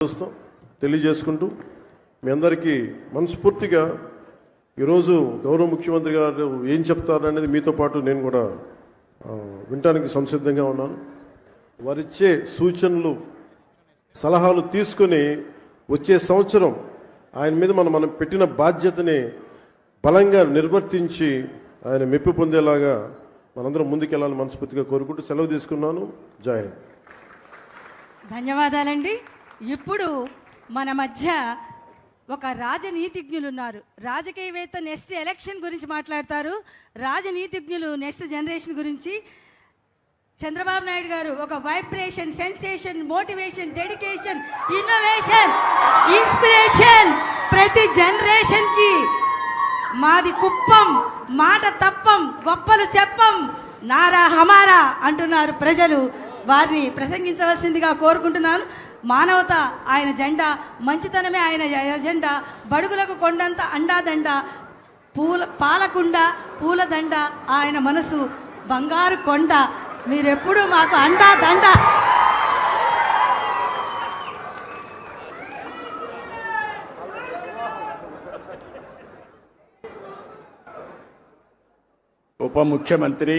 తెలియజేసుకుంటూ మీ అందరికీ మనస్ఫూర్తిగా ఈరోజు గౌరవ ముఖ్యమంత్రి గారు ఏం చెప్తారనేది మీతో పాటు నేను కూడా వినటానికి సంసిద్ధంగా ఉన్నాను. వారిచ్చే సూచనలు సలహాలు తీసుకొని వచ్చే సంవత్సరం ఆయన మీద మనం పెట్టిన బాధ్యతని బలంగా నిర్వర్తించి ఆయన మెప్పు పొందేలాగా మనందరం ముందుకెళ్ళాలని మనస్ఫూర్తిగా కోరుకుంటూ సెలవు తీసుకున్నాను. జై హింద్. ధన్యవాదాలండి. ఇప్పుడు మన మధ్య ఒక రాజనీతిజ్ఞులు ఉన్నారు. రాజకీయవేత్త నెక్స్ట్ ఎలక్షన్ గురించి మాట్లాడతారు. రాజనీతిజ్ఞులు నెక్స్ట్ జనరేషన్ గురించి. చంద్రబాబు నాయుడు గారు ఒక vibration, sensation, motivation, dedication, innovation, inspiration ప్రతి జనరేషన్కి. మాది కుప్పం, మాట తప్పం, గొప్పలు చెప్పం, నారా హమారా అంటున్నారు ప్రజలు. వారిని ప్రసంగించవలసిందిగా కోరుకుంటున్నాను. మానవత ఆయన జెండా, మంచితనమే ఆయన ఎజెండా, బడుగులకు కొండంత అండాదండ, పాలకుండ పూలదండ ఆయన మనసు బంగారు కొండ. మీరెప్పుడు మాకు అండా దండ. ఉప ముఖ్యమంత్రి